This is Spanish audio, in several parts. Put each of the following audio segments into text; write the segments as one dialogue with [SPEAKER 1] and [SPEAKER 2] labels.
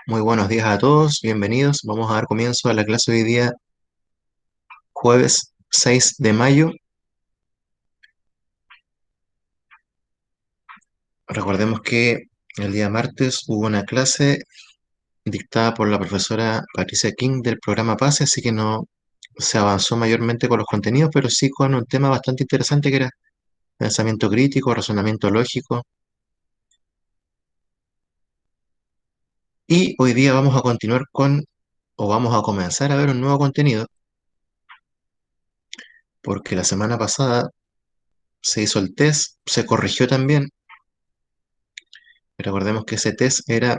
[SPEAKER 1] Muy buenos días a todos, bienvenidos. Vamos a dar comienzo a la clase de hoy día, jueves 6 de mayo. Recordemos que el día martes hubo una clase dictada por la profesora Patricia King del programa PASE, así que no se avanzó mayormente con los contenidos, pero sí con un tema bastante interesante que era pensamiento crítico, razonamiento lógico. Y hoy día vamos a continuar o vamos a comenzar a ver un nuevo contenido, porque la semana pasada se hizo el test, se corrigió también. Recordemos que ese test era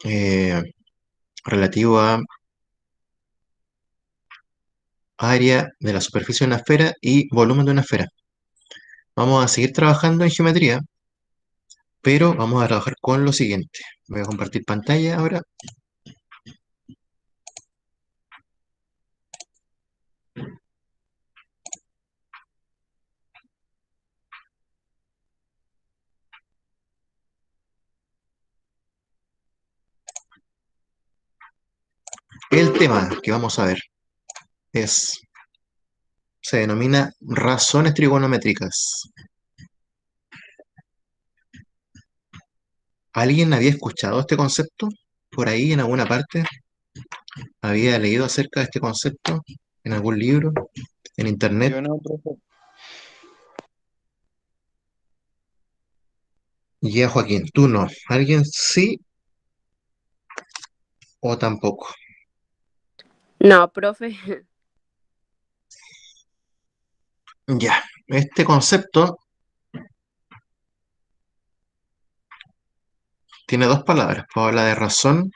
[SPEAKER 1] eh, relativo a área de la superficie de una esfera y volumen de una esfera. Vamos a seguir trabajando en geometría, pero vamos a trabajar con lo siguiente. Voy a compartir pantalla ahora. El tema que vamos a ver es, se denomina razones trigonométricas. ¿Alguien había escuchado este concepto por ahí en alguna parte? ¿Había leído acerca de este concepto en algún libro, en internet?
[SPEAKER 2] Yo no, profe.
[SPEAKER 1] Ya, Joaquín, tú no. ¿Alguien sí o tampoco?
[SPEAKER 3] No, profe.
[SPEAKER 1] Ya, este concepto tiene dos palabras. Habla de razón.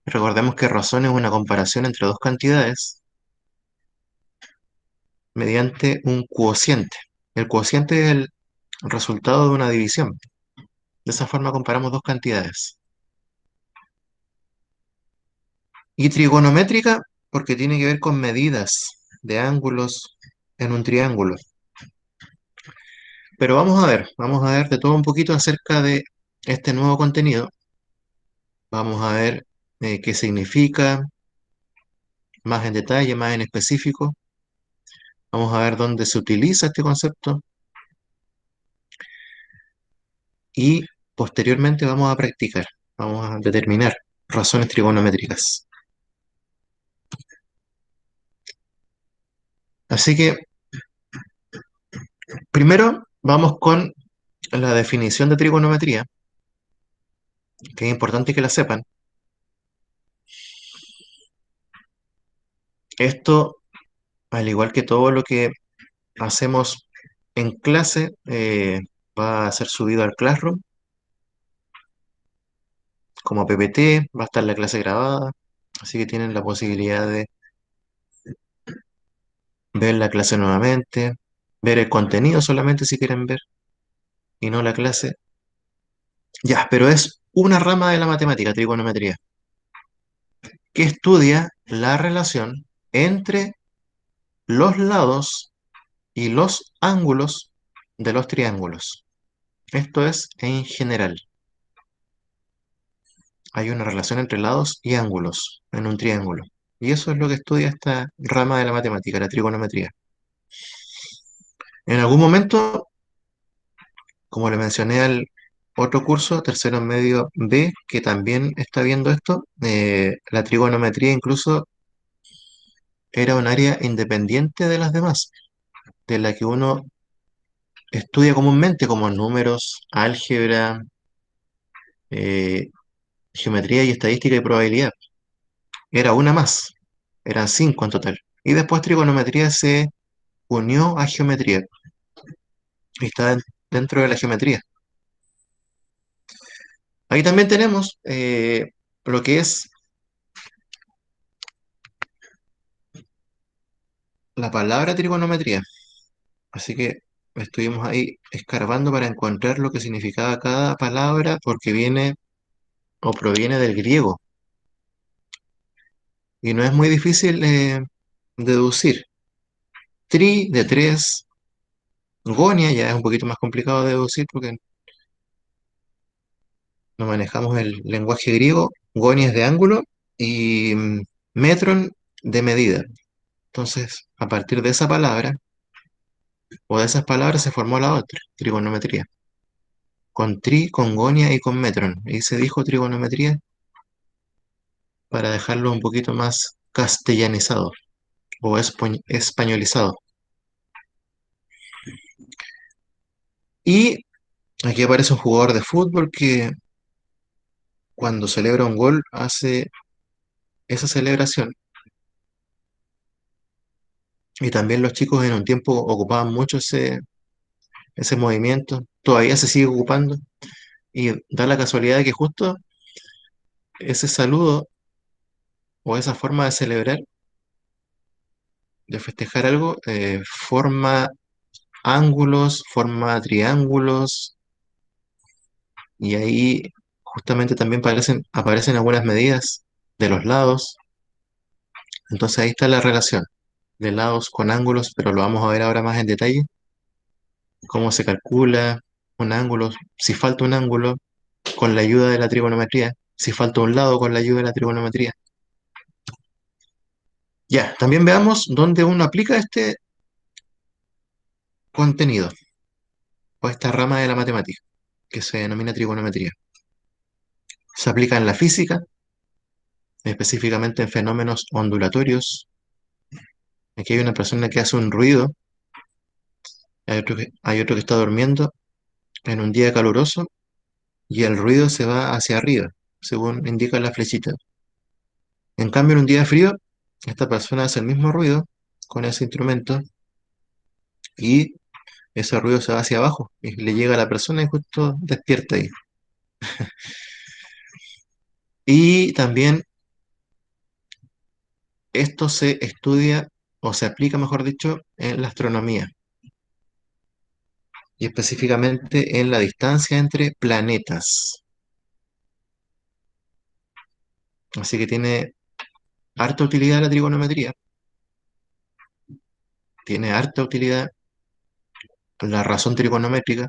[SPEAKER 1] Recordemos que razón es una comparación entre dos cantidades mediante un cociente. El cociente es el resultado de una división. De esa forma comparamos dos cantidades. Y trigonométrica porque tiene que ver con medidas de ángulos en un triángulo. Pero vamos a ver de todo un poquito acerca de este nuevo contenido. Vamos a ver qué significa, más en detalle, más en específico. Vamos a ver dónde se utiliza este concepto y posteriormente vamos a practicar, vamos a determinar razones trigonométricas. Así que primero vamos con la definición de trigonometría, que es importante que la sepan. Esto, al igual que todo lo que hacemos en clase, va a ser subido al Classroom como PPT, va a estar la clase grabada, así que tienen la posibilidad de ver la clase nuevamente, ver el contenido solamente si quieren ver y no la clase. Ya, pero es una rama de la matemática, trigonometría, que estudia la relación entre los lados y los ángulos de los triángulos. Esto es en general. Hay una relación entre lados y ángulos en un triángulo. Y eso es lo que estudia esta rama de la matemática, la trigonometría. En algún momento, como le mencioné al otro curso, tercero en medio B, que también está viendo esto, la trigonometría incluso era un área independiente de las demás, de la que uno estudia comúnmente, como números, álgebra, eh, geometría y estadística y probabilidad. Era una más, eran cinco en total. Y después trigonometría se unió a geometría y está dentro de la geometría. Ahí también tenemos lo que es la palabra trigonometría. Así que estuvimos ahí escarbando para encontrar lo que significaba cada palabra porque viene o proviene del griego. Y no es muy difícil deducir. Tri de tres, gonia ya es un poquito más complicado de deducir porque no manejamos el lenguaje griego, goni es de ángulo y metron de medida. Entonces, a partir de esa palabra o de esas palabras se formó la otra, trigonometría. Con tri, con gonia y con metron. Y se dijo trigonometría para dejarlo un poquito más castellanizado o españolizado. Y aquí aparece un jugador de fútbol que cuando celebra un gol hace esa celebración. Y también los chicos en un tiempo ocupaban mucho ese movimiento. Todavía se sigue ocupando. Y da la casualidad de que justo ese saludo o esa forma de celebrar, de festejar algo, forma ángulos, forma triángulos. Y ahí justamente también aparecen algunas medidas de los lados. Entonces ahí está la relación de lados con ángulos, pero lo vamos a ver ahora más en detalle, cómo se calcula un ángulo, si falta un ángulo con la ayuda de la trigonometría, si falta un lado con la ayuda de la trigonometría. Ya, también veamos dónde uno aplica este contenido o esta rama de la matemática, que se denomina trigonometría. Se aplica en la física, específicamente en fenómenos ondulatorios. Aquí hay una persona que hace un ruido, hay otro que está durmiendo en un día caluroso y el ruido se va hacia arriba, según indica la flechita. En cambio, en un día frío, esta persona hace el mismo ruido con ese instrumento y ese ruido se va hacia abajo y le llega a la persona y justo despierta ahí. Y también esto se estudia o se aplica, mejor dicho, en la astronomía y específicamente en la distancia entre planetas. Así que tiene harta utilidad la trigonometría, tiene harta utilidad la razón trigonométrica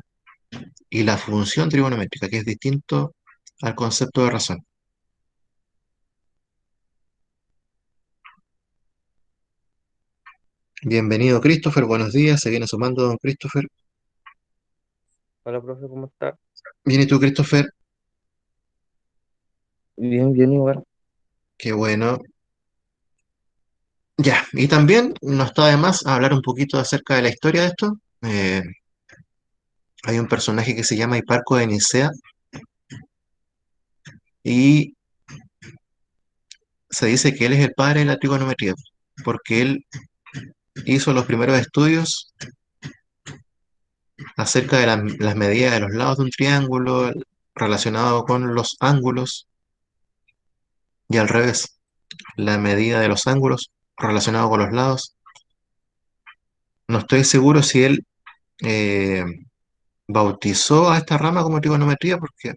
[SPEAKER 1] y la función trigonométrica, que es distinto al concepto de razón. Bienvenido, Christopher. Buenos días. Se viene sumando don Christopher.
[SPEAKER 2] Hola, profe, ¿cómo está?
[SPEAKER 1] Bien, ¿y tú, Christopher?
[SPEAKER 2] Bien, bien, igual.
[SPEAKER 1] Qué bueno. Ya, y también no está de más hablar un poquito acerca de la historia de esto. Hay un personaje que se llama Hiparco de Nicea y se dice que él es el padre de la trigonometría, porque él hizo los primeros estudios acerca de las medidas de los lados de un triángulo relacionado con los ángulos y al revés, la medida de los ángulos relacionado con los lados. No estoy seguro si él eh, bautizó a esta rama como trigonometría porque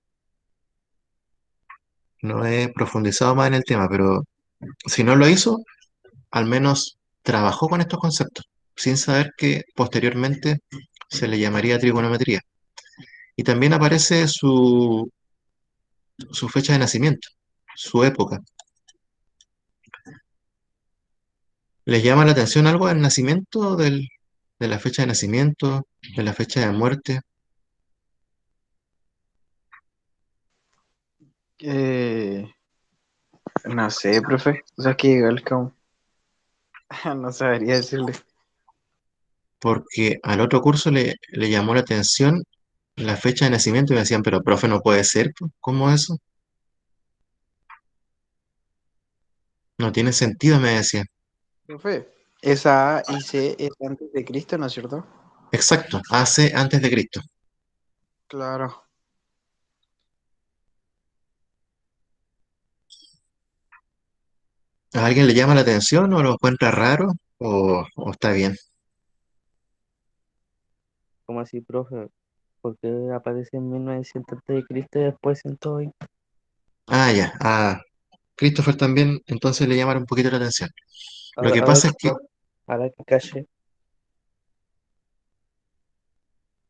[SPEAKER 1] no he profundizado más en el tema, pero si no lo hizo, al menos trabajó con estos conceptos, sin saber que posteriormente se le llamaría trigonometría. Y también aparece su fecha de nacimiento, su época. ¿Les llama la atención algo del nacimiento, de la fecha de nacimiento, de la fecha de muerte?
[SPEAKER 4] Eh, no sé, profe. O sea, que igual como... no sabría decirle.
[SPEAKER 1] Porque al otro curso le llamó la atención la fecha de nacimiento y me decían, pero profe, no puede ser, po. ¿Cómo eso? No tiene sentido, me decían.
[SPEAKER 4] Profe, esa A y C es antes de Cristo, ¿no es cierto?
[SPEAKER 1] Exacto, hace antes de Cristo.
[SPEAKER 4] Claro.
[SPEAKER 1] ¿A alguien le llama la atención o lo encuentra raro o está bien?
[SPEAKER 2] ¿Cómo así, profe? ¿Por qué aparece en 1900 antes de Cristo y después 120?
[SPEAKER 1] Ah, ya. A Christopher también, entonces le llamaron un poquito la atención. Lo
[SPEAKER 2] Ahora,
[SPEAKER 1] que
[SPEAKER 2] ahora,
[SPEAKER 1] pasa es que,
[SPEAKER 2] ahora que caché,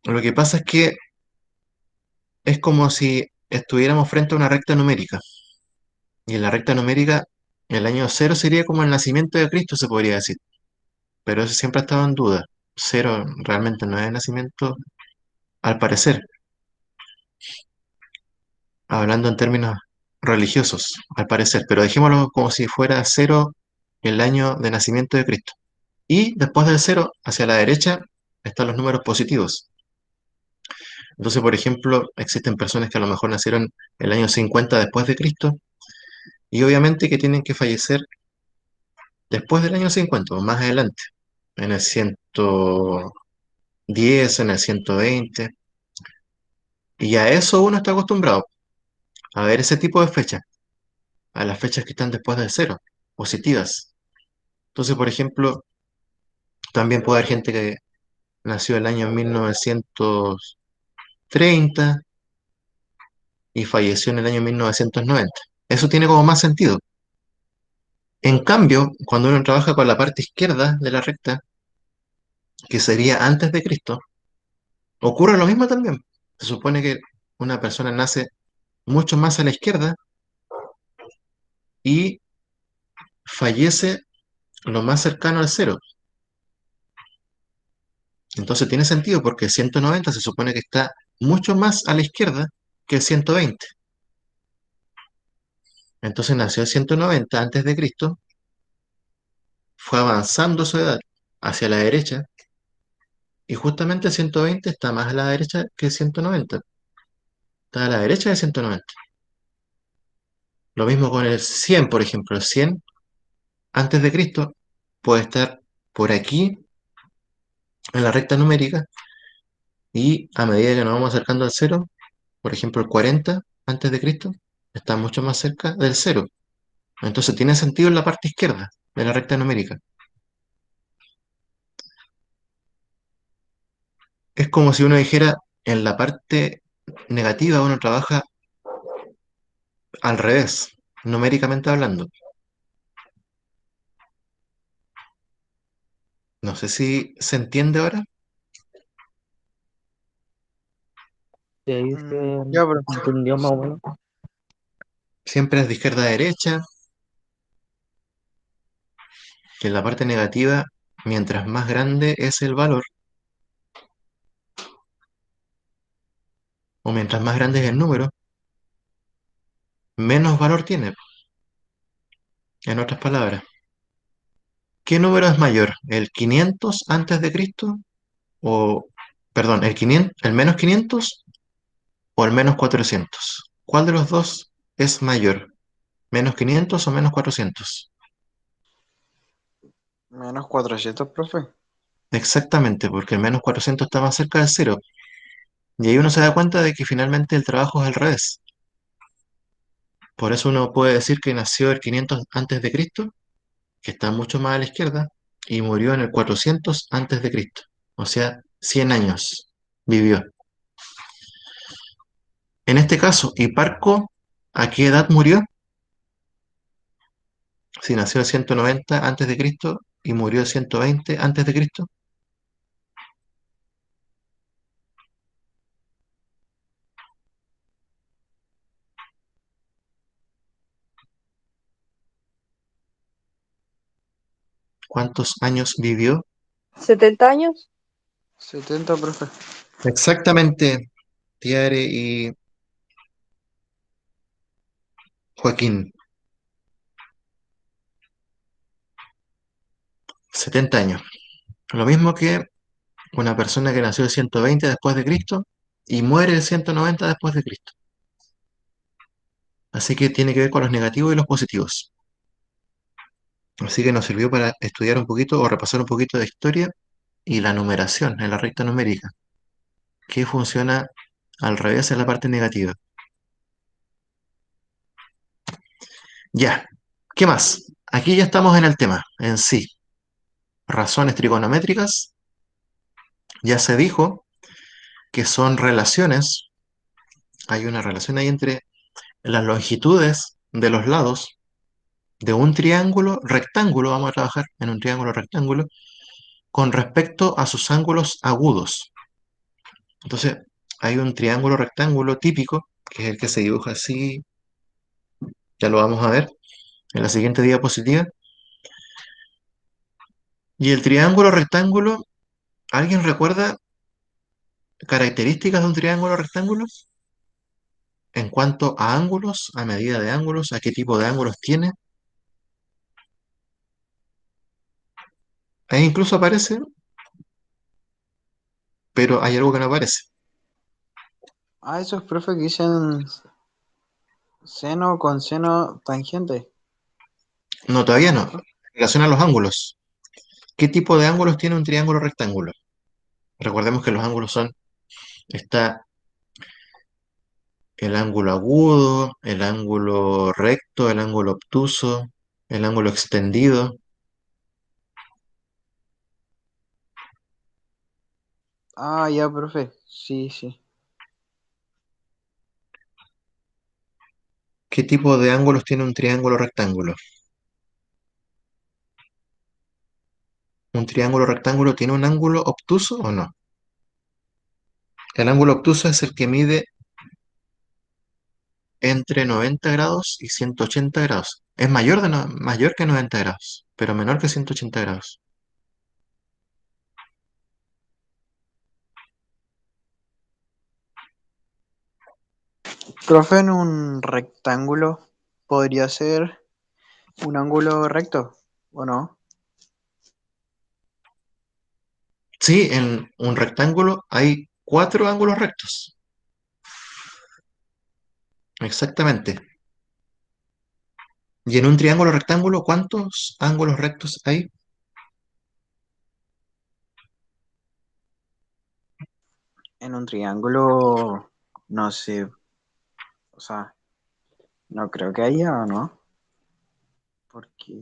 [SPEAKER 1] lo que pasa es que es como si estuviéramos frente a una recta numérica. Y en la recta numérica, el año cero sería como el nacimiento de Cristo, se podría decir. Pero eso siempre ha estado en duda. Cero realmente no es el nacimiento, al parecer, hablando en términos religiosos, al parecer. Pero dejémoslo como si fuera cero el año de nacimiento de Cristo. Y después del cero, hacia la derecha, están los números positivos. Entonces, por ejemplo, existen personas que a lo mejor nacieron el año 50 después de Cristo y obviamente que tienen que fallecer después del año 50 o más adelante, en el 110, en el 120. Y a eso uno está acostumbrado, a ver ese tipo de fechas, a las fechas que están después del cero, positivas. Entonces, por ejemplo, también puede haber gente que nació el año 1930 y falleció en el año 1990. Eso tiene como más sentido. En cambio, cuando uno trabaja con la parte izquierda de la recta, que sería antes de Cristo, ocurre lo mismo también. Se supone que una persona nace mucho más a la izquierda y fallece lo más cercano al cero. Entonces tiene sentido porque el 190 se supone que está mucho más a la izquierda que el 120. Entonces nació el 190 antes de Cristo, fue avanzando su edad hacia la derecha y justamente el 120 está más a la derecha que el 190. Está a la derecha del 190. Lo mismo con el 100, por ejemplo. El 100 antes de Cristo puede estar por aquí en la recta numérica y a medida que nos vamos acercando al cero, por ejemplo, el 40 antes de Cristo está mucho más cerca del cero. Entonces tiene sentido en la parte izquierda de la recta numérica. Es como si uno dijera en la parte negativa uno trabaja al revés, numéricamente hablando. No sé si se entiende ahora.
[SPEAKER 2] Y ahí se
[SPEAKER 4] Ya, pero
[SPEAKER 2] entendió más o menos.
[SPEAKER 1] Siempre es de izquierda a derecha, que en la parte negativa, mientras más grande es el valor, o mientras más grande es el número, menos valor tiene. En otras palabras, ¿qué número es mayor? ¿El 500 antes de Cristo? O, perdón, ¿el 500, el menos 500 o el menos 400? ¿Cuál de los dos es mayor? ¿Menos 500 o menos 400?
[SPEAKER 4] menos 400, profe.
[SPEAKER 1] Exactamente, porque el menos 400 está más cerca del cero. Y ahí uno se da cuenta de que finalmente el trabajo es al revés. Por eso uno puede decir que nació el 500 antes de Cristo, que está mucho más a la izquierda, y murió en el 400 antes de Cristo. O sea, 100 años vivió. En este caso, Hiparco, ¿a qué edad murió? Si nació el 190 antes de Cristo y murió el 120 antes de Cristo. ¿Cuántos años vivió?
[SPEAKER 3] 70 años.
[SPEAKER 4] 70, profe.
[SPEAKER 1] Exactamente, Tiare y Joaquín. 70 años. Lo mismo que una persona que nació el 120 después de Cristo y muere el 190 después de Cristo. Así que tiene que ver con los negativos y los positivos. Así que nos sirvió para estudiar un poquito o repasar un poquito de historia y la numeración en la recta numérica, que funciona al revés en la parte negativa. Ya, ¿qué más? Aquí ya estamos en el tema en sí. Razones trigonométricas, ya se dijo que son relaciones, hay una relación ahí entre las longitudes de los lados de un triángulo rectángulo, vamos a trabajar en un triángulo rectángulo, con respecto a sus ángulos agudos. Entonces, hay un triángulo rectángulo típico, que es el que se dibuja así, Ya lo vamos a ver en la siguiente diapositiva. Y el triángulo rectángulo, ¿alguien recuerda características de un triángulo rectángulo? En cuanto a ángulos, a medida de ángulos, a qué tipo de ángulos tiene. Ahí incluso aparece, pero hay algo que no aparece.
[SPEAKER 4] Ah, esos profe que dicen seno con seno tangente.
[SPEAKER 1] No,
[SPEAKER 4] ¿O
[SPEAKER 1] todavía
[SPEAKER 4] no,
[SPEAKER 1] no.
[SPEAKER 4] profe?
[SPEAKER 1] En relación a los ángulos. ¿Qué tipo de ángulos tiene un triángulo rectángulo? Recordemos que los ángulos son, está el ángulo agudo, el ángulo recto, el ángulo obtuso, el ángulo extendido.
[SPEAKER 4] Ah, ya, profe. Sí, sí.
[SPEAKER 1] ¿Qué tipo de ángulos tiene un triángulo rectángulo? ¿Un triángulo rectángulo tiene un ángulo obtuso o no? El ángulo obtuso es el que mide entre 90 grados y 180 grados. Es mayor que 90 grados, pero menor que 180 grados.
[SPEAKER 4] Profe, en un rectángulo podría ser un ángulo recto, ¿o no?
[SPEAKER 1] Sí, en un rectángulo hay cuatro ángulos rectos. Exactamente. ¿Y en un triángulo rectángulo cuántos ángulos rectos hay?
[SPEAKER 4] En un triángulo, no sé, o sea, no creo que haya, ¿o no? Porque,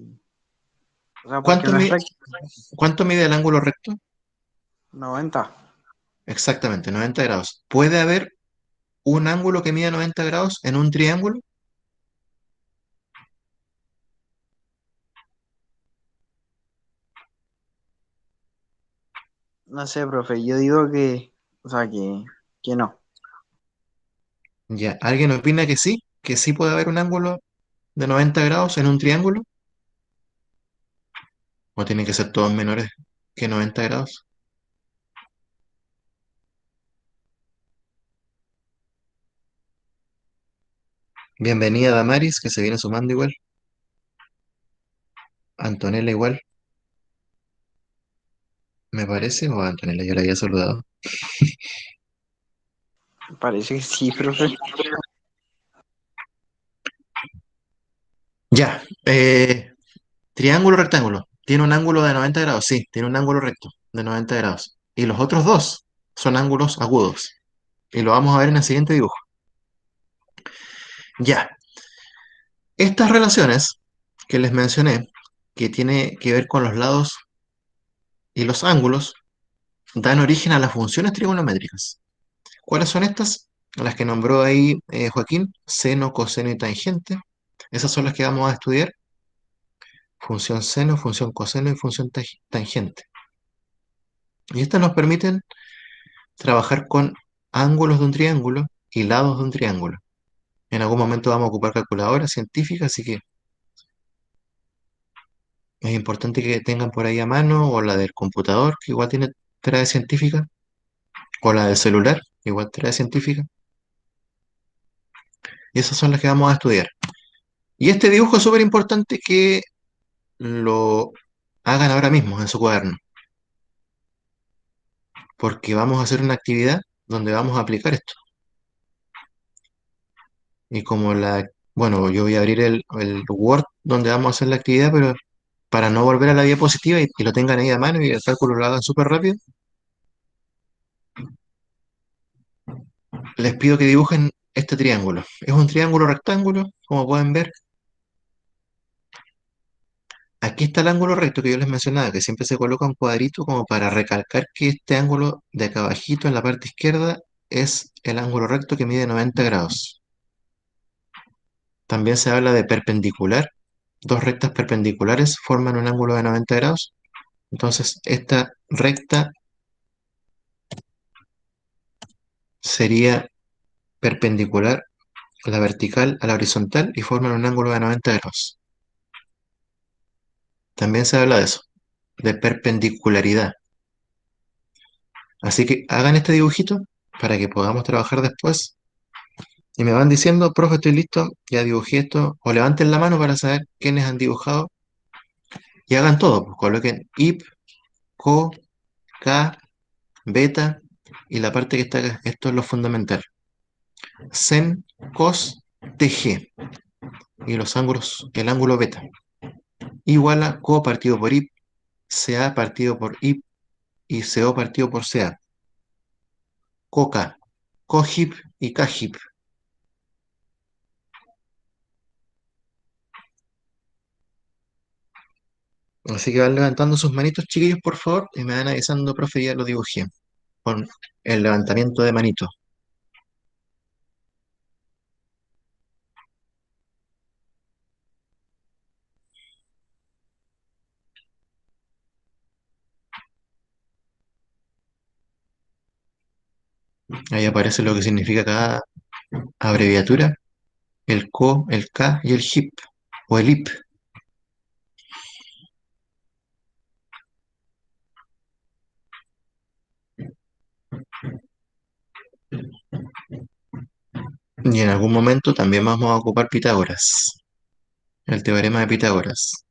[SPEAKER 4] o sea, porque
[SPEAKER 1] ¿Cuánto
[SPEAKER 4] no es
[SPEAKER 1] mide,
[SPEAKER 4] recto.
[SPEAKER 1] cuánto mide el ángulo recto?
[SPEAKER 4] 90.
[SPEAKER 1] Exactamente, 90 grados. ¿Puede haber un ángulo que mida 90 grados en un triángulo?
[SPEAKER 4] No sé, profe, yo digo que, o sea, que no.
[SPEAKER 1] Ya, ¿alguien opina que sí puede haber un ángulo de 90 grados en un triángulo? ¿O tienen que ser todos menores que 90 grados? Bienvenida Damaris, que se viene sumando igual. Antonella igual, me parece, o Antonella ya la había saludado.
[SPEAKER 4] Parece que sí, profe.
[SPEAKER 1] Ya, triángulo rectángulo. ¿Tiene un ángulo de 90 grados? Sí, tiene un ángulo recto de 90 grados. Y los otros dos son ángulos agudos. Y lo vamos a ver en el siguiente dibujo. Ya, estas relaciones que les mencioné, que tiene que ver con los lados y los ángulos, dan origen a las funciones trigonométricas. ¿Cuáles son estas? Las que nombró ahí Joaquín, seno, coseno y tangente. Esas son las que vamos a estudiar. Función seno, función coseno y función tangente. Y estas nos permiten trabajar con ángulos de un triángulo y lados de un triángulo. En algún momento vamos a ocupar calculadoras científicas, así que es importante que tengan por ahí a mano, o la del computador, que igual trae científica, o la del celular, que igual trae científica. Y esas son las que vamos a estudiar. Y este dibujo es súper importante que lo hagan ahora mismo en su cuaderno, porque vamos a hacer una actividad donde vamos a aplicar esto. Y bueno, yo voy a abrir el Word donde vamos a hacer la actividad, pero para no volver a la diapositiva y lo tengan ahí a mano y el cálculo lo hagan súper rápido, les pido que dibujen este triángulo. Es un triángulo rectángulo, como pueden ver. Aquí está el ángulo recto que yo les mencionaba, que siempre se coloca un cuadrito como para recalcar que este ángulo de acá abajito en la parte izquierda es el ángulo recto que mide 90 grados. También se habla de perpendicular. Dos rectas perpendiculares forman un ángulo de 90 grados. Entonces, esta recta sería perpendicular la vertical a la horizontal y forman un ángulo de 90 grados. También se habla de eso, de perpendicularidad. Así que hagan este dibujito para que podamos trabajar después. Y me van diciendo, profe, estoy listo, ya dibujé esto. O levanten la mano para saber quiénes han dibujado. Y hagan todo, pues coloquen ip, co, k, beta. Y la parte que está acá, esto es lo fundamental. Sen, cos, tg. Y los ángulos, el ángulo beta. Igual a co partido por ip, ca partido por ip y co partido por ca. Coca, cojip y cajip. Así que van levantando sus manitos, chiquillos, por favor, y me van avisando, profe, ya lo dibujé, con el levantamiento de manitos. Ahí aparece lo que significa cada abreviatura, el co, el k y el hip, o el ip. Y en algún momento también vamos a ocupar Pitágoras, el teorema de Pitágoras.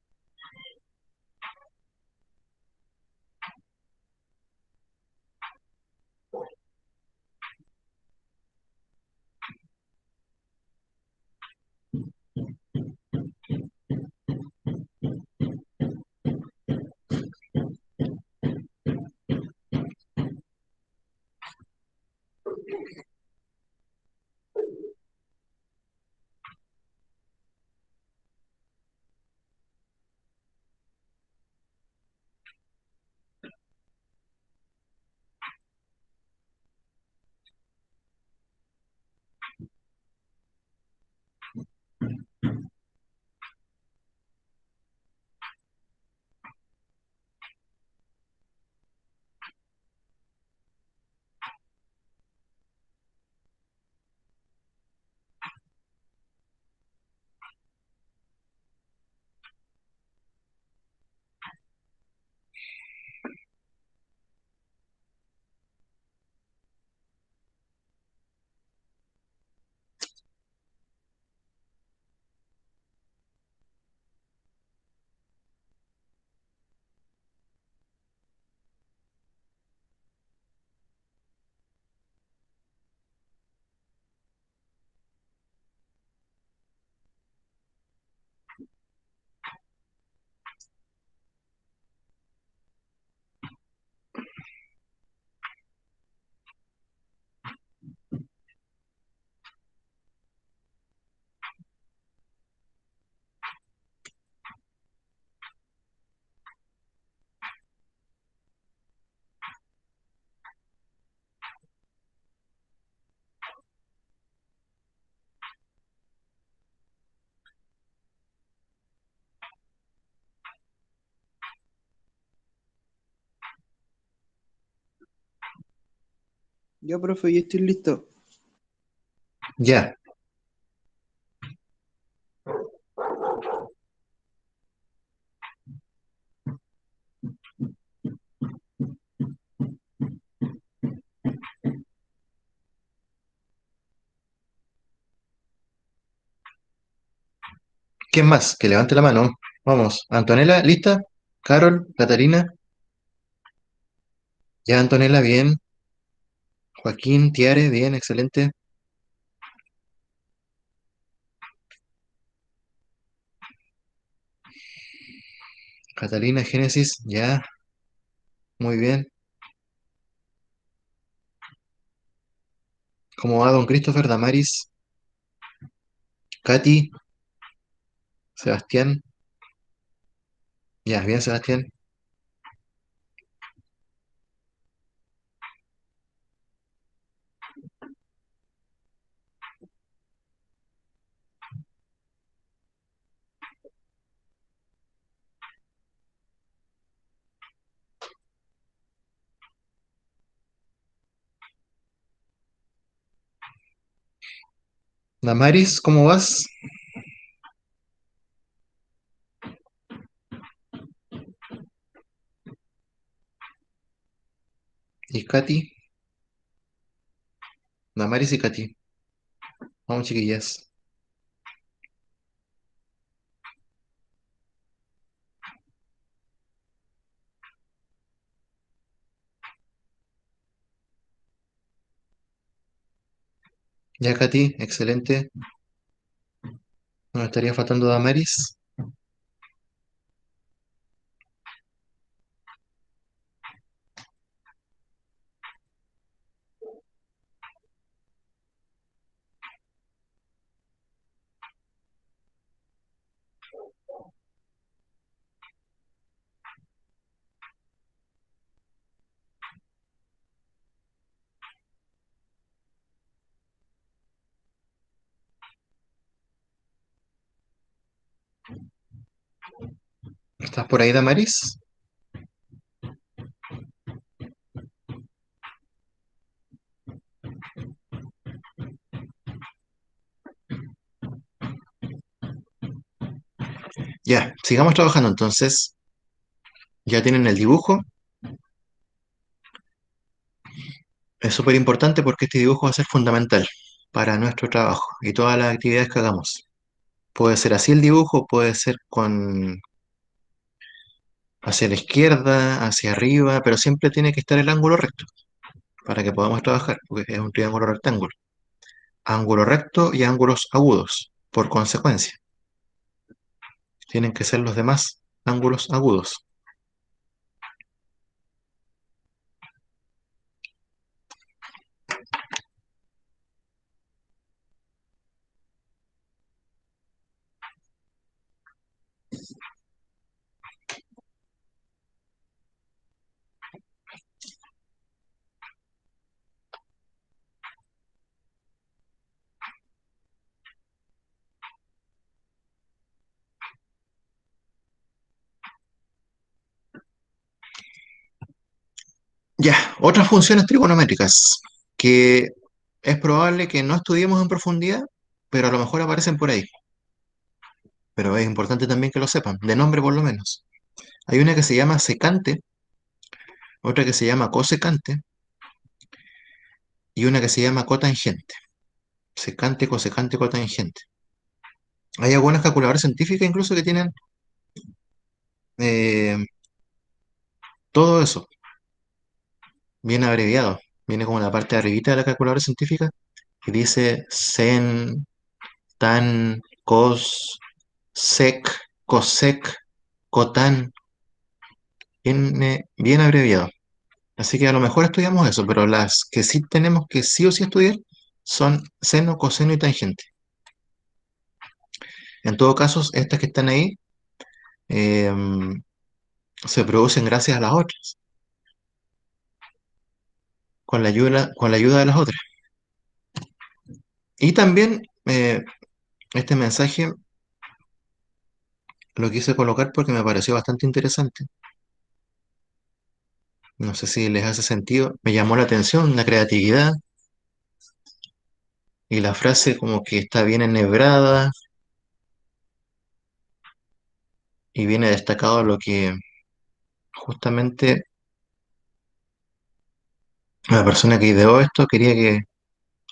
[SPEAKER 4] Ya, profe, ya estoy listo.
[SPEAKER 1] Ya, ¿quién más? Que levante la mano. Vamos, Antonella, ¿lista? Carol, Catarina. Ya, Antonella, bien. Joaquín, Tiare, bien, excelente. Catalina, Génesis, ya, muy bien. ¿Cómo va don Christopher, Damaris, Katy, Sebastián? Ya, bien, Sebastián. Damaris, ¿cómo vas? ¿Y Katy? Damaris y Katy. Vamos, chiquillas. Ya, Katy, excelente. Nos estaría faltando Damaris. ¿Estás por ahí, Damaris? Ya, sigamos trabajando entonces. Ya tienen el dibujo. Es súper importante porque este dibujo va a ser fundamental para nuestro trabajo y todas las actividades que hagamos. Puede ser así el dibujo, puede ser con hacia la izquierda, hacia arriba, pero siempre tiene que estar el ángulo recto para que podamos trabajar, porque es un triángulo rectángulo. Ángulo recto y ángulos agudos, por consecuencia. Tienen que ser los demás ángulos agudos. Ya, otras funciones trigonométricas que es probable que no estudiemos en profundidad, pero a lo mejor aparecen por ahí. Pero es importante también que lo sepan, de nombre por lo menos. Hay una que se llama secante, otra que se llama cosecante y una que se llama cotangente. Secante, cosecante, cotangente. Hay algunas calculadoras científicas incluso que tienen eh, todo eso bien abreviado. Viene como en la parte de arribita de la calculadora científica y dice sen, tan, cos, sec, cosec, cotan, bien abreviado. Así que a lo mejor estudiamos eso, pero las que sí tenemos que sí o sí estudiar son seno, coseno y tangente. En todo caso, estas que están ahí eh, se producen gracias a las otras, con la ayuda de las otras. Y también este mensaje lo quise colocar porque me pareció bastante interesante. No sé si les hace sentido. Me llamó la atención la creatividad y la frase como que está bien enhebrada y viene destacado lo que justamente la persona que ideó esto quería que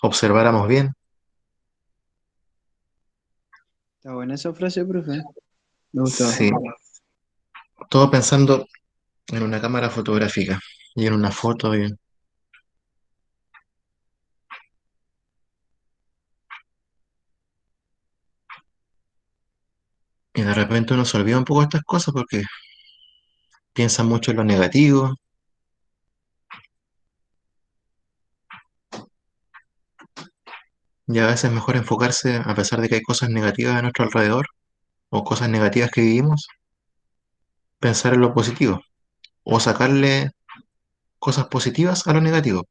[SPEAKER 1] observáramos bien.
[SPEAKER 4] Está buena esa frase, profe. Me gusta
[SPEAKER 1] Sí,
[SPEAKER 4] bastante.
[SPEAKER 1] todo pensando en una cámara fotográfica y en una foto y de repente uno se olvida un poco de estas cosas porque piensa mucho en lo negativo y a veces es mejor enfocarse, a pesar de que hay cosas negativas a nuestro alrededor o cosas negativas que vivimos, pensar en lo positivo o sacarle cosas positivas a lo negativo,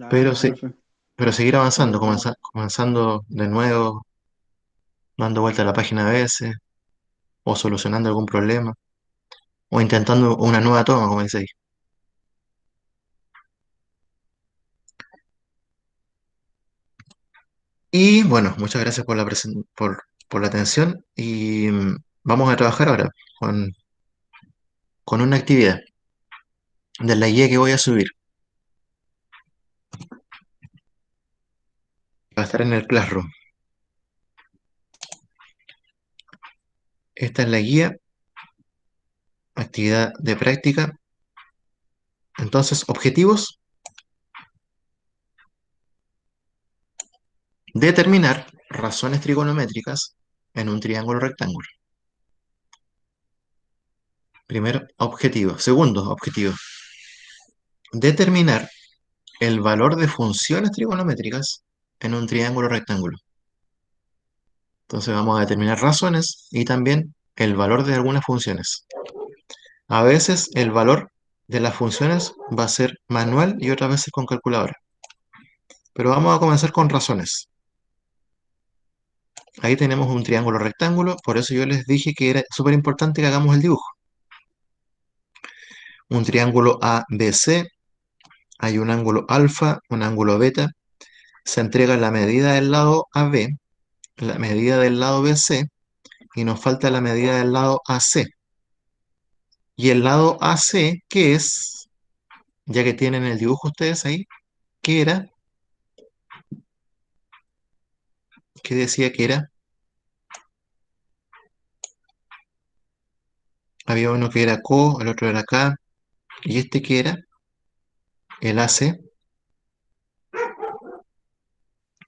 [SPEAKER 1] pero,
[SPEAKER 4] Claro,
[SPEAKER 1] sí,
[SPEAKER 4] profe.
[SPEAKER 1] pero seguir
[SPEAKER 4] Es
[SPEAKER 1] avanzando,
[SPEAKER 4] verdad.
[SPEAKER 1] comenzando de nuevo, dando vuelta a la página a veces, o solucionando algún problema, o intentando una nueva toma, como dice ahí. Y bueno, muchas gracias por por la atención y vamos a trabajar ahora con, con una actividad de la guía que voy a subir. Va a estar en el Classroom. Esta es la guía, actividad de práctica. Entonces, objetivos: determinar razones trigonométricas en un triángulo rectángulo. Primer objetivo. Segundo objetivo: determinar el valor de funciones trigonométricas en un triángulo rectángulo. Entonces vamos a determinar razones y también el valor de algunas funciones. A veces el valor de las funciones va a ser manual y otras veces con calculadora. Pero vamos a comenzar con razones. Ahí tenemos un triángulo rectángulo, por eso yo les dije que era súper importante que hagamos el dibujo. Un triángulo ABC, hay un ángulo alfa, un ángulo beta, se entrega la medida del lado AB, la medida del lado BC y nos falta la medida del lado AC. Y el lado AC, ¿qué es? Ya que tienen el dibujo ustedes ahí, ¿qué era? ¿Qué decía que era? Había uno que era CO, el otro era K, y este que era el AC.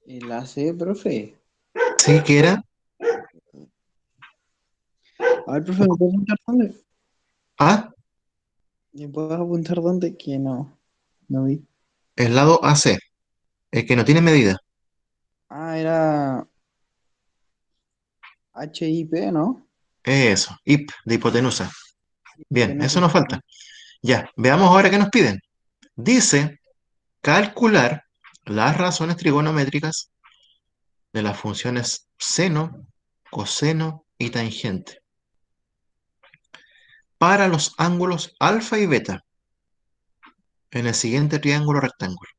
[SPEAKER 4] El AC, profe.
[SPEAKER 1] Sí, que era
[SPEAKER 4] A ver, profe, ¿me puedes apuntar dónde?
[SPEAKER 1] A,
[SPEAKER 4] ¿Me puedes apuntar dónde? Que no vi.
[SPEAKER 1] el lado AC, el que no tiene medida.
[SPEAKER 4] Ah, era HIP, ¿no?
[SPEAKER 1] Eso, IP, de hipotenusa. Bien, eso
[SPEAKER 4] Hipotenusa.
[SPEAKER 1] nos falta. Ya, veamos ahora qué nos piden. Dice calcular las razones trigonométricas de las funciones seno, coseno y tangente para los ángulos alfa y beta en el siguiente triángulo rectángulo.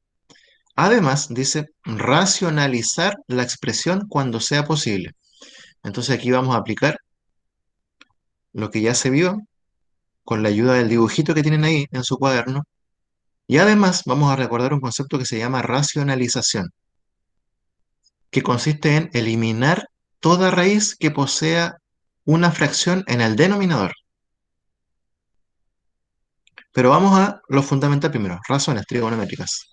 [SPEAKER 1] Además, dice racionalizar la expresión cuando sea posible. Entonces aquí vamos a aplicar lo que ya se vio con la ayuda del dibujito que tienen ahí en su cuaderno. Y además vamos a recordar un concepto que se llama racionalización, que consiste en eliminar toda raíz que posea una fracción en el denominador. Pero vamos a lo fundamental primero, razones trigonométricas.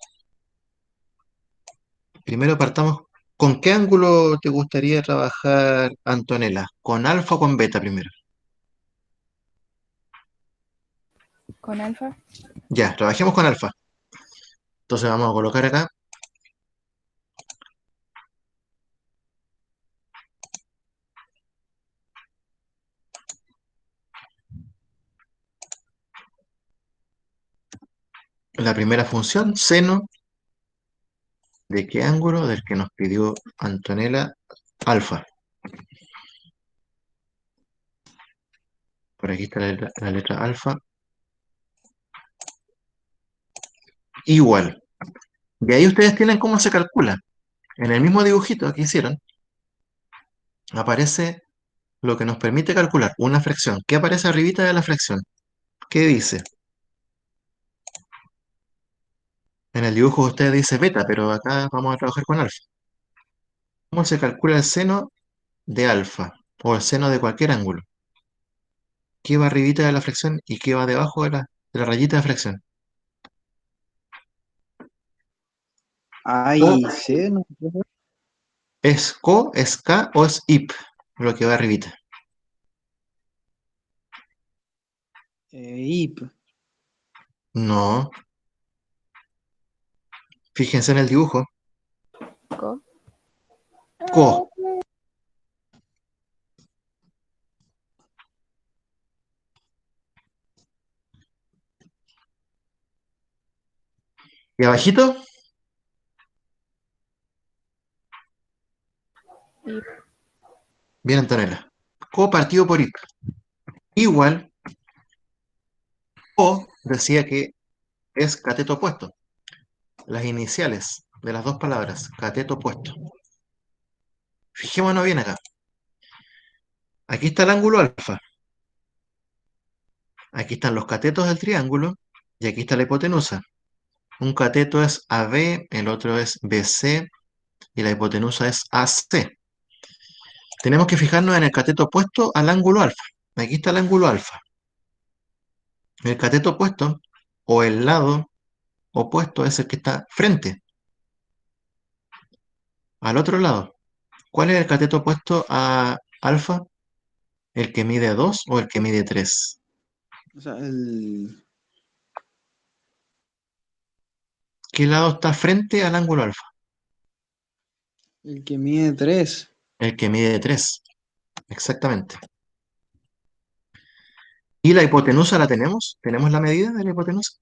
[SPEAKER 1] Primero partamos, ¿con qué ángulo te gustaría trabajar, Antonella? ¿Con alfa o con beta primero?
[SPEAKER 3] Con alfa.
[SPEAKER 1] Ya, trabajemos con alfa. Entonces vamos a colocar acá la primera función, seno. ¿De qué ángulo? Del que nos pidió Antonella, alfa. Por aquí está la letra alfa. Igual. Y ahí ustedes tienen cómo se calcula. En el mismo dibujito que hicieron, aparece lo que nos permite calcular una fracción. ¿Qué aparece arribita de la fracción? ¿Qué dice? En el dibujo usted dice beta, pero acá vamos a trabajar con alfa. ¿Cómo se calcula el seno de alfa? O el seno de cualquier ángulo. ¿Qué va arribita de la fracción y qué va debajo de de la rayita de fracción? O
[SPEAKER 4] Ay, C, ¿no?
[SPEAKER 1] es co, es k o es ip, lo que va arribita.
[SPEAKER 4] IP.
[SPEAKER 1] No, fíjense en el dibujo.
[SPEAKER 3] Co.
[SPEAKER 1] Co. Y abajito,
[SPEAKER 3] Y
[SPEAKER 1] bien Antonella. Co partido por ip. Igual, o decía que es cateto opuesto. Las iniciales de las dos palabras, cateto opuesto. Fijémonos bien acá. Aquí está el ángulo alfa. Aquí están los catetos del triángulo y aquí está la hipotenusa. Un cateto es AB, el otro es BC y la hipotenusa es AC. Tenemos que fijarnos en el cateto opuesto al ángulo alfa. Aquí está el ángulo alfa. El cateto opuesto o el lado opuesto es el que está frente al otro lado. ¿Cuál es el cateto opuesto a alfa? ¿El que mide 2 o el que mide 3?
[SPEAKER 4] O sea,
[SPEAKER 1] ¿Qué lado está frente al ángulo alfa?
[SPEAKER 4] el que mide 3.
[SPEAKER 1] El que mide 3, exactamente. ¿Y la hipotenusa la tenemos? ¿Tenemos la medida de la hipotenusa?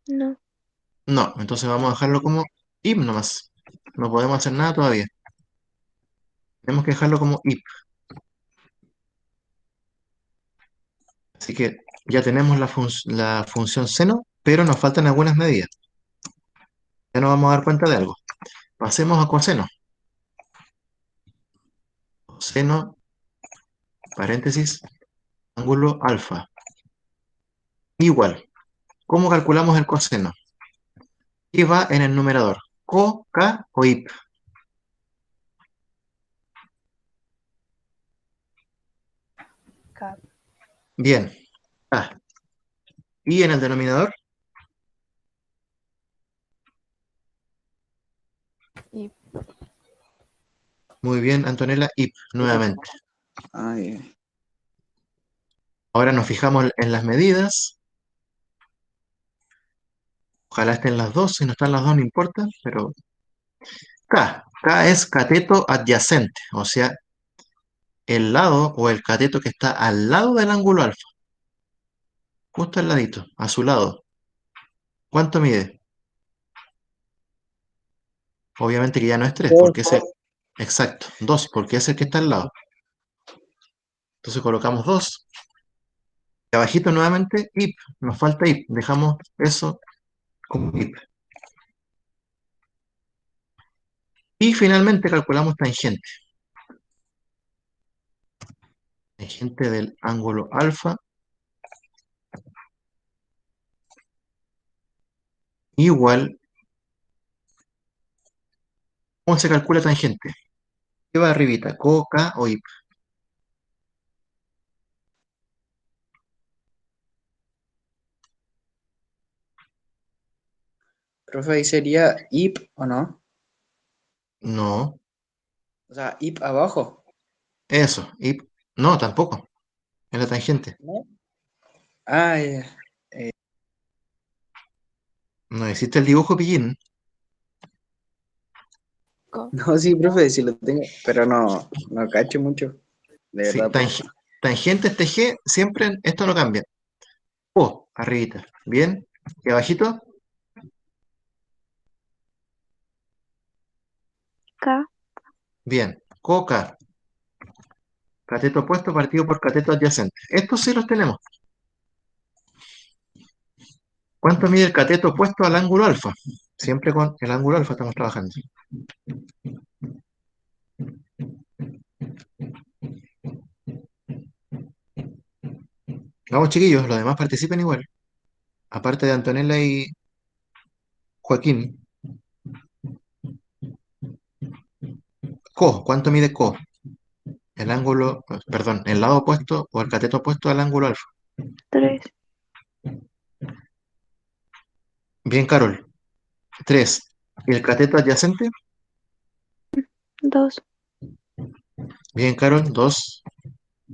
[SPEAKER 3] No.
[SPEAKER 1] No, entonces vamos a dejarlo como IP nomás. No podemos hacer nada todavía. Tenemos que dejarlo como IP. Así que ya tenemos la función seno, pero nos faltan algunas medidas. Ya nos vamos a dar cuenta de algo. Pasemos a coseno. Coseno, paréntesis, ángulo alfa. Igual. ¿Cómo calculamos el coseno? ¿Qué va en el numerador? ¿Co, K o IP?
[SPEAKER 3] Cap.
[SPEAKER 1] Bien. K. ¿Y en el denominador?
[SPEAKER 3] Y
[SPEAKER 1] Muy bien, Antonella, IP nuevamente.
[SPEAKER 4] Ay,
[SPEAKER 1] Ahora nos fijamos en las medidas. Ojalá estén las dos. Si no están las dos, no importa. Pero K. K es cateto adyacente. O sea, el lado o el cateto que está al lado del ángulo alfa. Justo al ladito, a su lado. ¿Cuánto mide? Obviamente que ya no es 3
[SPEAKER 4] dos.
[SPEAKER 1] porque es el... Exacto, 2 porque es el que está al lado. Entonces colocamos 2. Y abajito nuevamente, IP. Nos falta IP. Dejamos eso como IP. Y finalmente calculamos tangente. Tangente del ángulo alfa igual. ¿Cómo se calcula tangente? ¿Qué va arribita? ¿Co, K o IP?
[SPEAKER 4] Profe, ahí sería IP o no.
[SPEAKER 1] No,
[SPEAKER 4] O sea, IP abajo.
[SPEAKER 1] eso, IP. No, tampoco. Es la tangente.
[SPEAKER 4] ¿No? Ah, ya.
[SPEAKER 1] No existe el dibujo pillín.
[SPEAKER 3] co.
[SPEAKER 4] No, sí, profe, sí lo tengo, pero no cacho mucho. De
[SPEAKER 1] Sí,
[SPEAKER 4] verdad, profe.
[SPEAKER 1] tangente es TG, siempre esto no cambia. O, arribita. Bien. Y abajito,
[SPEAKER 3] K.
[SPEAKER 1] bien. Coca. Cateto opuesto partido por cateto adyacente. Estos sí los tenemos. ¿Cuánto mide el cateto opuesto al ángulo alfa? Siempre con el ángulo alfa estamos trabajando. Vamos, chiquillos, los demás participen igual. Aparte de Antonella y Joaquín. Co, ¿cuánto mide co? El ángulo, perdón, el lado opuesto o el cateto opuesto al ángulo alfa.
[SPEAKER 3] 3.
[SPEAKER 1] Bien, Carol. 3. ¿Y el cateto adyacente?
[SPEAKER 3] 2.
[SPEAKER 1] Bien, Carol. 2.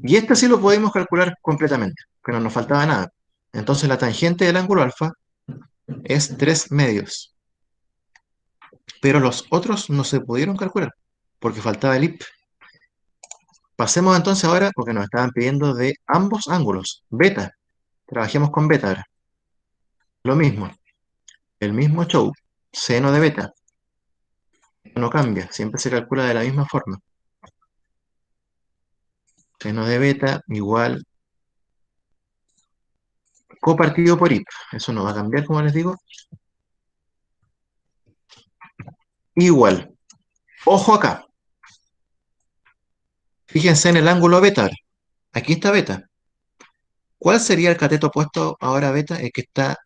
[SPEAKER 1] Y este sí lo podemos calcular completamente, pero nos faltaba nada. Entonces la tangente del ángulo alfa es 3 medios. Pero los otros no se pudieron calcular porque faltaba el IP. Pasemos entonces ahora, porque nos estaban pidiendo de ambos ángulos. Beta. Trabajemos con beta ahora. Lo mismo. El mismo show. Seno de beta. No cambia. Siempre se calcula de la misma forma. Seno de beta igual copartido por IP. Eso no va a cambiar, como les digo. igual. Ojo acá. Fíjense en el ángulo beta ahora. Aquí está beta. ¿Cuál sería el cateto opuesto ahora a beta? El que está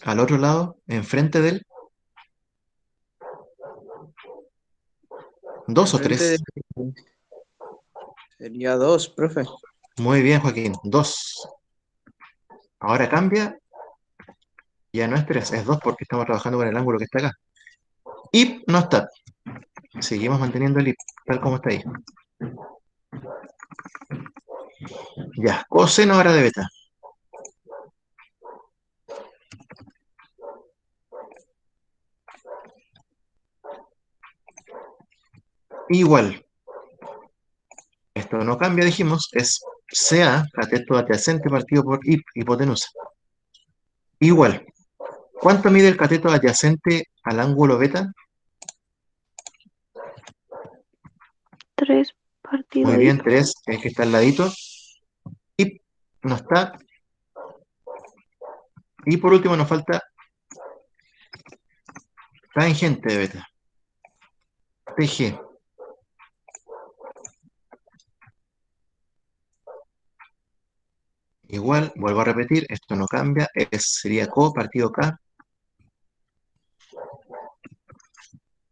[SPEAKER 1] al otro lado, enfrente de él. ¿Dos o
[SPEAKER 4] Enfrente de...
[SPEAKER 1] tres?
[SPEAKER 4] Sería 2, profe.
[SPEAKER 1] Muy bien, Joaquín. Dos. Ahora cambia. Ya no es tres, es dos porque estamos trabajando con el ángulo que está acá. IP no está. Seguimos manteniendo el IP tal como está ahí. Ya. Coseno ahora de beta. Igual. Esto no cambia, dijimos. Es CA, cateto adyacente partido por IP, hipotenusa. Igual. ¿Cuánto mide el cateto adyacente al ángulo beta?
[SPEAKER 3] 3 partido
[SPEAKER 1] Muy
[SPEAKER 3] I.
[SPEAKER 1] bien, 3, el que está al ladito. IP no está. Y por último nos falta tangente de beta. TG. Igual, vuelvo a repetir, esto no cambia. Sería CO partido K.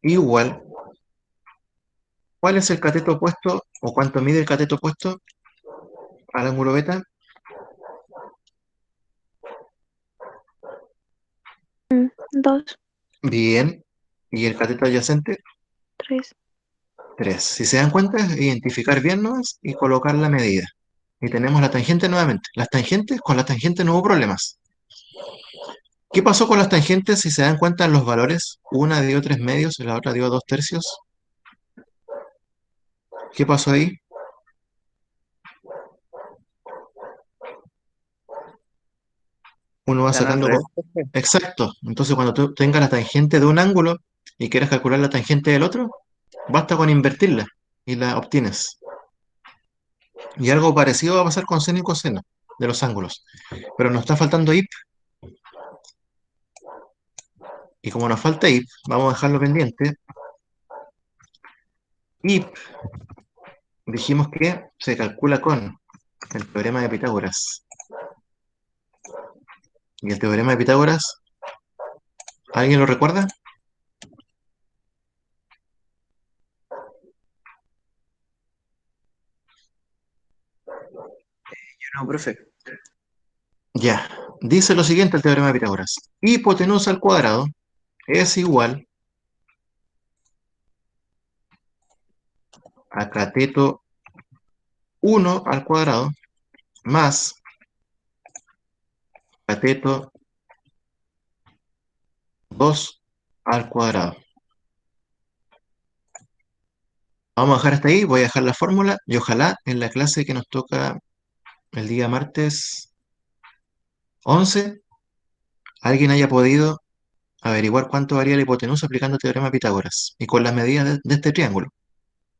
[SPEAKER 1] Igual. ¿Cuál es el cateto opuesto o cuánto mide el cateto opuesto al ángulo beta?
[SPEAKER 3] 2,
[SPEAKER 1] Bien. ¿Y el cateto adyacente?
[SPEAKER 3] 3.
[SPEAKER 1] 3. Si se dan cuenta, es identificar bien nomás y colocar la medida. Y tenemos la tangente nuevamente. Las tangentes, con las tangentes no hubo problemas. ¿Qué pasó con las tangentes? Si se dan cuenta en los valores, una dio 3 medios y la otra dio 2 tercios. ¿Qué pasó ahí? Uno va
[SPEAKER 4] Están al
[SPEAKER 1] sacando...
[SPEAKER 4] revés, profe.
[SPEAKER 1] Exacto. Entonces cuando tú tengas la tangente de un ángulo y quieras calcular la tangente del otro, basta con invertirla y la obtienes. Y algo parecido va a pasar con seno y coseno de los ángulos. Pero nos está faltando IP. Y como nos falta IP, vamos a dejarlo pendiente. IP dijimos que se calcula con el teorema de Pitágoras. ¿Y el teorema de Pitágoras? ¿Alguien lo recuerda?
[SPEAKER 4] No, profe.
[SPEAKER 1] Ya. Dice lo siguiente el teorema de Pitágoras. Hipotenusa al cuadrado es igual a cateto 1 al cuadrado más cateto 2 al cuadrado. Vamos a dejar hasta ahí, voy a dejar la fórmula y ojalá en la clase que nos toca el día martes 11 alguien haya podido averiguar cuánto varía la hipotenusa aplicando el teorema de Pitágoras y con las medidas de este triángulo.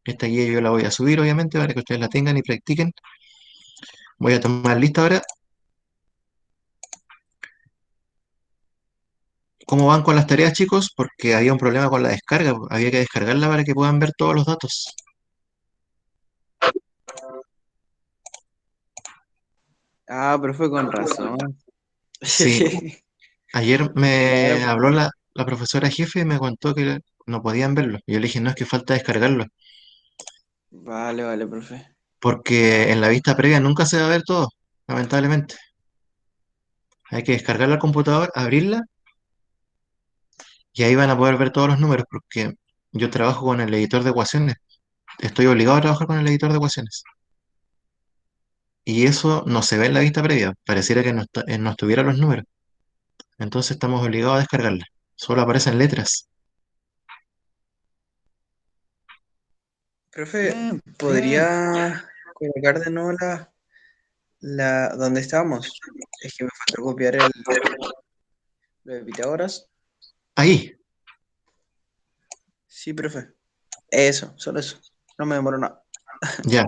[SPEAKER 1] Esta guía yo la voy a subir, obviamente, para que ustedes la tengan y practiquen. Voy a tomar lista ahora. ¿Cómo van con las tareas, chicos? Porque había un problema con la descarga. Había que descargarla para que puedan ver todos los datos.
[SPEAKER 4] Ah, profe, con razón.
[SPEAKER 1] Sí, ayer me
[SPEAKER 4] Claro,
[SPEAKER 1] habló la profesora jefe y me contó que no podían verlo. Y yo le dije, no, es que falta descargarlo.
[SPEAKER 4] vale, vale, profe.
[SPEAKER 1] Porque en la vista previa nunca se va a ver todo, lamentablemente. Hay que descargarla al computador, abrirla y ahí van a poder ver todos los números. Porque yo trabajo con el editor de ecuaciones. Estoy obligado a trabajar con el editor de ecuaciones. Y eso no se ve en la vista previa. Pareciera que no estuviera los números. Entonces estamos obligados a descargarla. Solo aparecen letras.
[SPEAKER 4] Profe, ¿podría colocar de nuevo donde estábamos? Es que me faltó copiar lo de Pitágoras.
[SPEAKER 1] Ahí,
[SPEAKER 4] Sí, profe. Eso, solo eso. No me demoro nada.
[SPEAKER 1] ya.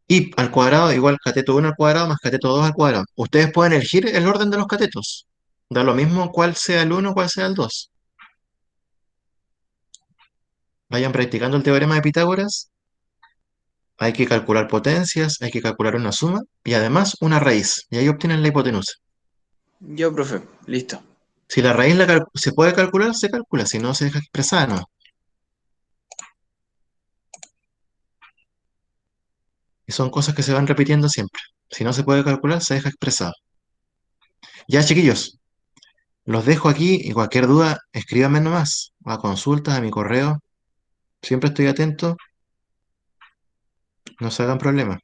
[SPEAKER 1] Y al cuadrado igual cateto 1 al cuadrado más cateto 2 al cuadrado. Ustedes pueden elegir el orden de los catetos. Da lo mismo cuál sea el uno cuál sea el 2. vayan practicando el teorema de Pitágoras, hay que calcular potencias, hay que calcular una suma y además una raíz. Y ahí obtienen la hipotenusa.
[SPEAKER 4] Yo, profe, listo.
[SPEAKER 1] Si la raíz se puede calcular, se calcula. Si no se deja expresada, no. Y son cosas que se van repitiendo siempre. Si no se puede calcular, se deja expresado. Ya, chiquillos, los dejo aquí y cualquier duda, escríbanme nomás. A consultas, a mi correo. Siempre estoy atento. No se hagan problema.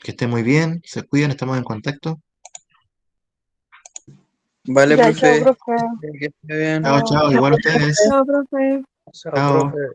[SPEAKER 1] Que estén muy bien, se cuidan, estamos en contacto.
[SPEAKER 4] Vale,
[SPEAKER 5] Ya, chao,
[SPEAKER 4] profe.
[SPEAKER 5] profe.
[SPEAKER 4] Que esté bien.
[SPEAKER 1] Chao,
[SPEAKER 2] Chao,
[SPEAKER 1] chao, igual a ustedes.
[SPEAKER 5] Chao, profe.
[SPEAKER 2] chao,
[SPEAKER 1] Chao.
[SPEAKER 2] profe.